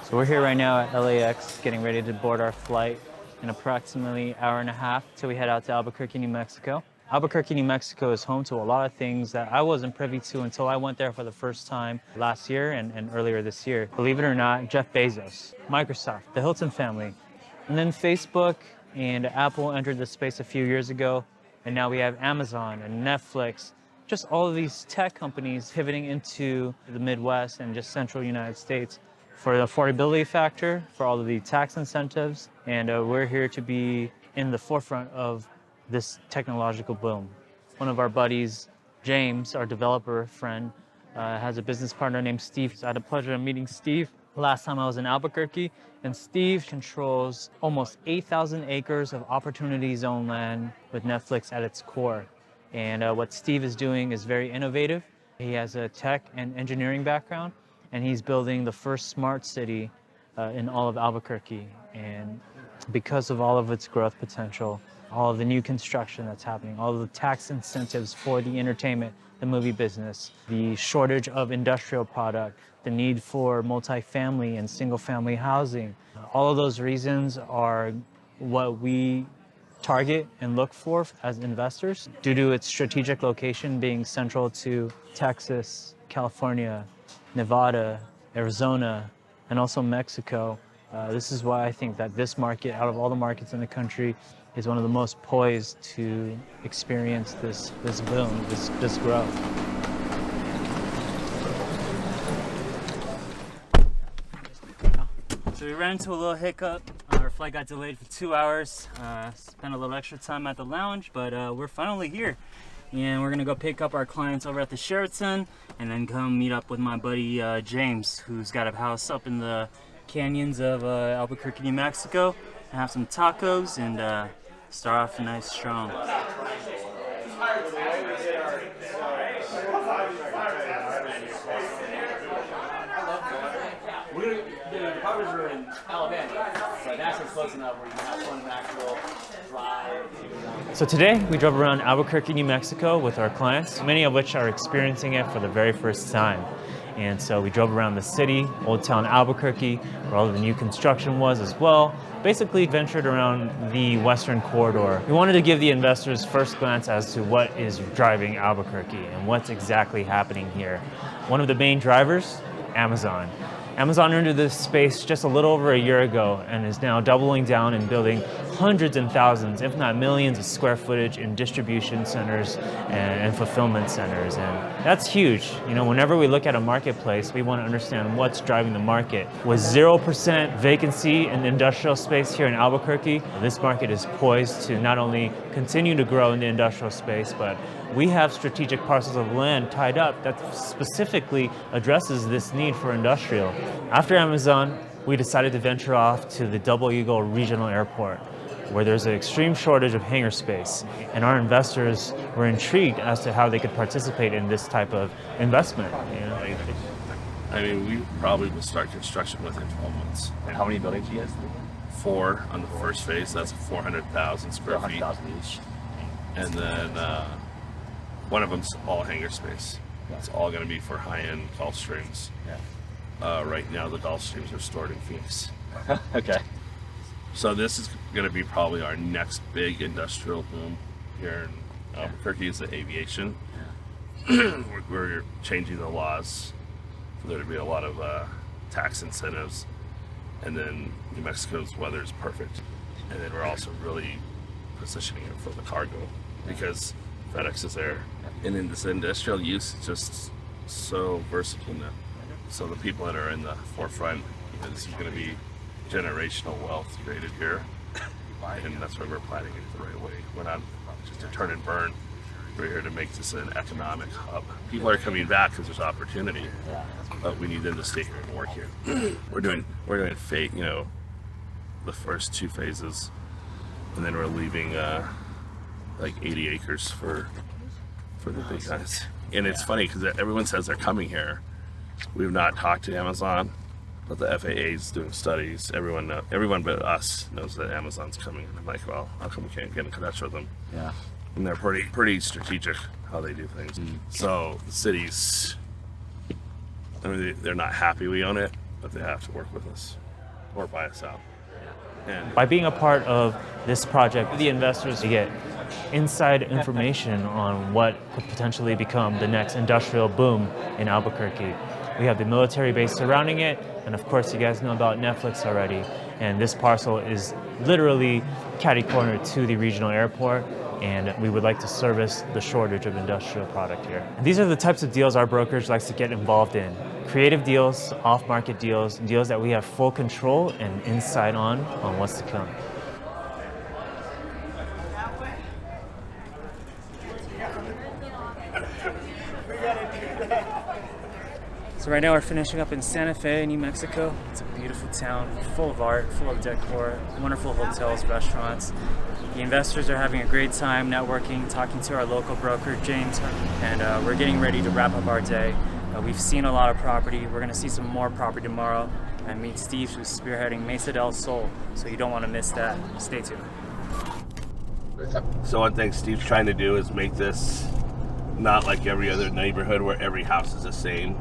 So we're here right now at LAX, getting ready to board our flight in approximately an hour and a half till we head out to Albuquerque, New Mexico. Albuquerque, New Mexico is home to a lot of things that I wasn't privy to until I went there for the first time last year and earlier this year. Believe it or not, Jeff Bezos, Microsoft, the Hilton family, and then Facebook and Apple entered the space a few years ago, and now we have Amazon and Netflix, just all of these tech companies pivoting into the Midwest and just central United States for the affordability factor, for all of the tax incentives, and we're here to be in the forefront of this technological boom. One of our buddies, James, our developer friend, has a business partner named Steve. So I had the pleasure of meeting Steve last time I was in Albuquerque, and Steve controls almost 8,000 acres of opportunity zone land with Netflix at its core. And what Steve is doing is very innovative. He has a tech and engineering background, and he's building the first smart city in all of Albuquerque. And because of all of its growth potential, all of the new construction that's happening, all of the tax incentives for the entertainment, the movie business, the shortage of industrial product, the need for multifamily and single-family housing, all of those reasons are what we target and look for as investors. Due to its strategic location being central to Texas, California, Nevada, Arizona, and also Mexico, this is why I think that this market, out of all the markets in the country, is one of the most poised to experience this boom, this growth. So we ran into a little hiccup. Our flight got delayed for 2 hours. Spent a little extra time at the lounge, but we're finally here. And we're gonna go pick up our clients over at the Sheraton and then come meet up with my buddy James, who's got a house up in the canyons of Albuquerque, New Mexico, and have some tacos and start off nice strong. The covers are in Alabama, but that's close enough where you can have fun and actual drive. So today we drove around Albuquerque, New Mexico with our clients, many of which are experiencing it for the very first time. And so we drove around the city, Old Town Albuquerque, where all of the new construction was as well. Basically ventured around the western corridor. We wanted to give the investors first glance as to what is driving Albuquerque and what's exactly happening here. One of the main drivers, Amazon. Amazon entered this space just a little over a year ago and is now doubling down and building hundreds and thousands, if not millions, of square footage in distribution centers and fulfillment centers. And that's huge. You know, whenever we look at a marketplace, we want to understand what's driving the market. With 0% vacancy in the industrial space here in Albuquerque, this market is poised to not only continue to grow in the industrial space, but we have strategic parcels of land tied up that specifically addresses this need for industrial. After Amazon, we decided to venture off to the Double Eagle Regional Airport, where there's an extreme shortage of hangar space, and our investors were intrigued as to how they could participate in this type of investment. You know? I mean, we probably will start construction within 12 months. And how many buildings do you guys do? 4 on the first phase, that's 400,000 square feet. 100,000 each. And then one of them's all hangar space. It's all going to be for high-end Gulfstreams. Yeah. Right now, the Gulfstreams are stored in Phoenix. Okay. So this is going to be probably our next big industrial boom here in Albuquerque is the aviation. Yeah. We're changing the laws for there to be a lot of tax incentives. And then New Mexico's weather is perfect. And then we're also really positioning it for the cargo because FedEx is there. And then this industrial use is just so versatile now. So the people that are in the forefront, you know, this is going to be generational wealth created here. And that's why we're planning it the right way. We're not just a turn and burn. We're here to make this an economic hub. People are coming back because there's opportunity, but we need them to stay here and work here. We're doing the first 2 phases, and then we're leaving like 80 acres for the big guys. And it's funny because everyone says they're coming here. We've not talked to Amazon. but the FAA is doing studies. Everyone but us knows that Amazon's coming. And I'm like, well, how come we can't get in touch with them? Yeah. And they're pretty strategic how they do things. So the cities, I mean, they're not happy we own it, but they have to work with us or buy us out. And By being a part of this project, the investors get inside information on what could potentially become the next industrial boom in Albuquerque. We have the military base surrounding it, and of course you guys know about Netflix already. And this parcel is literally catty-corner to the regional airport, and we would like to service the shortage of industrial product here. And these are the types of deals our brokerage likes to get involved in. Creative deals, off-market deals, deals that we have full control and insight on what's to come. So right now we're finishing up in Santa Fe, New Mexico. It's a beautiful town, full of art, full of decor, wonderful hotels, restaurants. The investors are having a great time networking, talking to our local broker, James, and we're getting ready to wrap up our day. We've seen a lot of property. We're gonna see some more property tomorrow and meet Steve, who's spearheading Mesa del Sol, so you don't wanna miss that. Stay tuned. so one thing Steve's trying to do is make this not like every other neighborhood where every house is the same.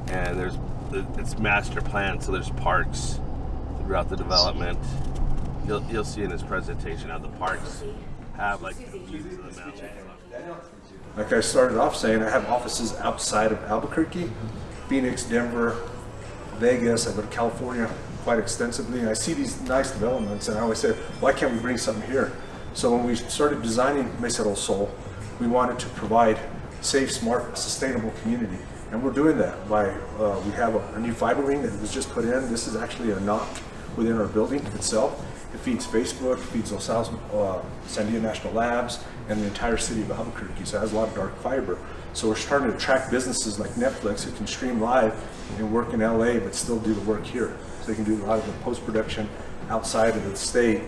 And it's master planned, so there's parks throughout the development. You'll see in his presentation how the parks have like views of the mountains. Like I started off saying, I have offices outside of Albuquerque, Phoenix, Denver, Vegas. I go to California quite extensively, and I see these nice developments, and I always say, why can't we bring something here? So when we started designing Mesa del Sol, we wanted to provide safe, smart, sustainable community. And we're doing that by, we have a new fiber ring that was just put in. This is actually a NOC within our building itself. It feeds Facebook, feeds Los Alamos, Sandia National Labs, and the entire city of Albuquerque. So it has a lot of dark fiber. So we're starting to attract businesses like Netflix who can stream live and work in LA, but still do the work here. So they can do a lot of the post-production outside of the state,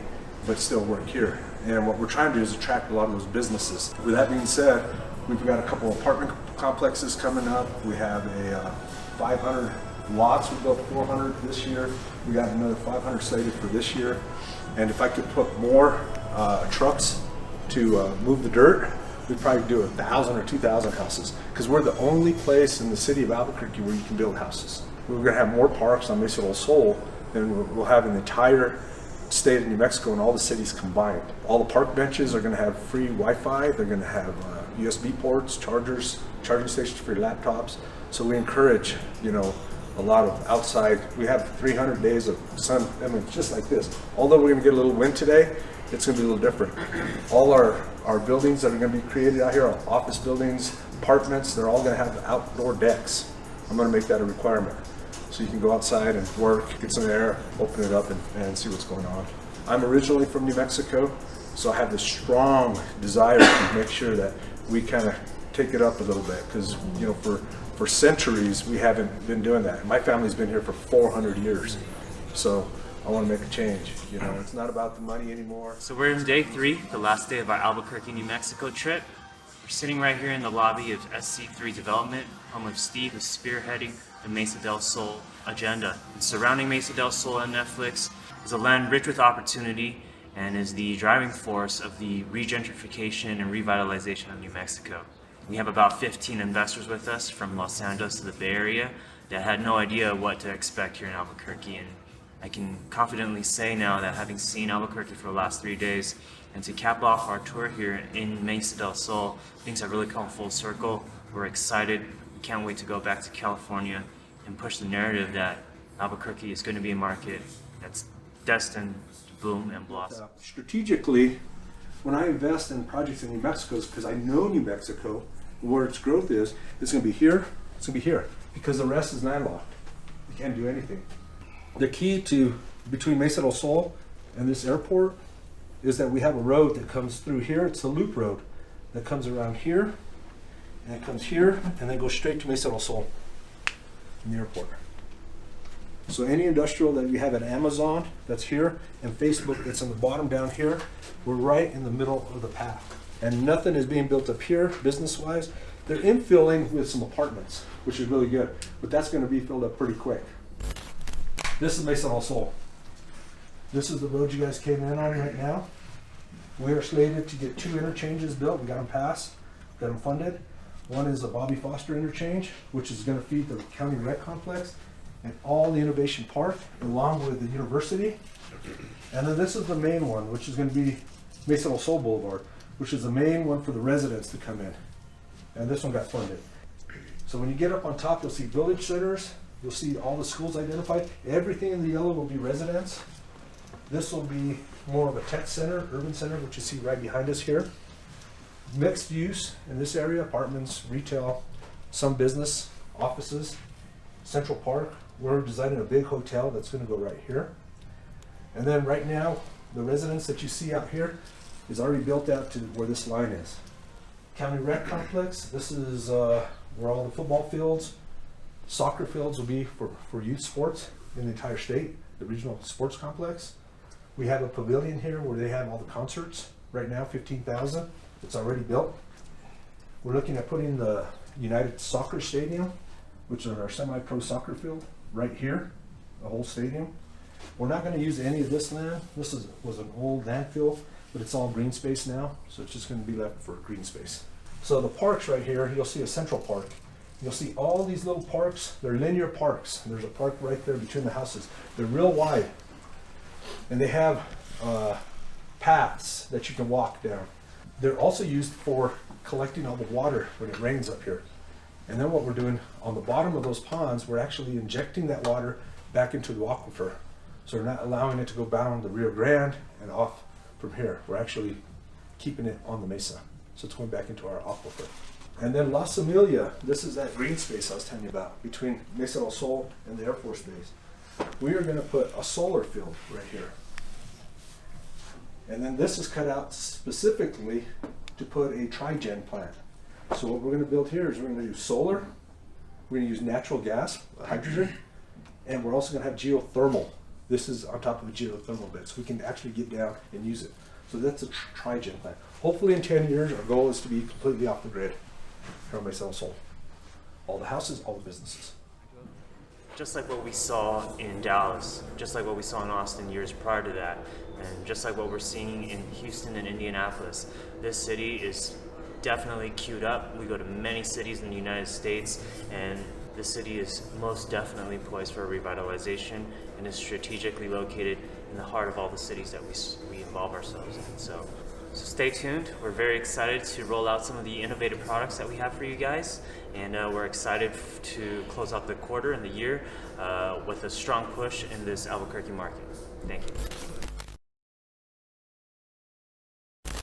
but still work here. And what we're trying to do is attract a lot of those businesses. With that being said, we've got a couple of apartment complexes coming up. We have a 500 lots. We built 400 this year. We got another 500 slated for this year. And if I could put more trucks to move the dirt, we'd probably do 1,000 or 2,000 houses, because we're the only place in the city of Albuquerque where you can build houses. We're going to have more parks on Mesa del Sol than we'll have in the entire state of New Mexico and all the cities combined. All the park benches are going to have free Wi-Fi. They're going to have USB ports, chargers, charging stations for your laptops. So we encourage, a lot of outside. We have 300 days of sun. I mean, just like this. Although we're going to get a little wind today, it's going to be a little different. All our buildings that are going to be created out here, our office buildings, apartments, they're all going to have outdoor decks. I'm going to make that a requirement. So you can go outside and work, get some air, open it up, and see what's going on. I'm originally from New Mexico, so I have this strong desire to make sure that we kind of take it up a little bit, because for centuries we haven't been doing that. My family's been here for 400 years, so I want to make a change. It's not about the money anymore. So we're in day 3, the last day of our Albuquerque, New Mexico trip. We're sitting right here in the lobby of SC3 Development, home of Steve, who's spearheading the Mesa del Sol agenda. And surrounding Mesa del Sol and Netflix is a land rich with opportunity and is the driving force of the regentrification and revitalization of New Mexico. We have about 15 investors with us from Los Angeles to the Bay Area that had no idea what to expect here in Albuquerque. And I can confidently say now that having seen Albuquerque for the last 3 days, and to cap off our tour here in Mesa del Sol, things have really come full circle. We're excited. We can't wait to go back to California and push the narrative that Albuquerque is going to be a market that's destined to boom and blossom. Strategically, when I invest in projects in New Mexico, it's because I know New Mexico, where its growth is. It's going to be here, it's going to be here, because the rest is landlocked. You can't do anything. The key to between Mesa del Sol and this airport is that we have a road that comes through here. It's a loop road that comes around here, and it comes here, and then goes straight to Mesa del Sol in the airport. So any industrial that you have at Amazon that's here, and Facebook that's on the bottom down here, we're right in the middle of the path. And nothing is being built up here business-wise. They're infilling with some apartments, which is really good, but that's going to be filled up pretty quick. This is Mesa del Sol. This is the road you guys came in on right now. We are slated to get 2 interchanges built. We got them passed, got them funded. One is a Bobby Foster interchange, which is going to feed the county rec complex and all the innovation park, along with the university. And then this is the main one, which is going to be Mesa del Sol Boulevard, which is the main one for the residents to come in. And this one got funded. So when you get up on top, you'll see village centers. You'll see all the schools identified. Everything in the yellow will be residents. This will be more of a tech center, urban center, which you see right behind us here. Mixed use in this area, apartments, retail, some business, offices, Central Park. We're designing a big hotel that's going to go right here. And then right now, the residence that you see out here is already built out to where this line is. County Rec Complex, this is where all the football fields, soccer fields will be for youth sports in the entire state, the regional sports complex. We have a pavilion here where they have all the concerts. Right now, 15,000. It's already built. We're looking at putting the United Soccer Stadium, which is our semi-pro soccer field, right here, the whole stadium. We're not going to use any of this land. This was an old landfill, but it's all green space now, so it's just going to be left for green space. So the parks right here, you'll see a Central Park. You'll see all these little parks. They're linear parks. There's a park right there between the houses. They're real wide, and they have paths that you can walk down. They're also used for collecting all the water when it rains up here. And then what we're doing on the bottom of those ponds, we're actually injecting that water back into the aquifer. So we're not allowing it to go down the Rio Grande and off from here. We're actually keeping it on the mesa. So it's going back into our aquifer. And then La Familia, this is that green space I was telling you about between Mesa del Sol and the Air Force Base. We are going to put a solar field right here. And then this is cut out specifically to put a trigen plant. So what we're going to build here is we're going to use solar, we're going to use natural gas, hydrogen, and we're also going to have geothermal. This is on top of a geothermal bed, so we can actually get down and use it. So that's a trigen plant. Hopefully in 10 years, our goal is to be completely off the grid here on Mesa del Sol. All the houses, all the businesses. Just like what we saw in Dallas, just like what we saw in Austin years prior to that, and just like what we're seeing in Houston and Indianapolis, this city is definitely queued up. We go to many cities in the United States, and this city is most definitely poised for revitalization and is strategically located in the heart of all the cities that we involve ourselves in. So stay tuned. We're very excited to roll out some of the innovative products that we have for you guys, and we're excited to close out the quarter and the year with a strong push in this Albuquerque market. Thank you.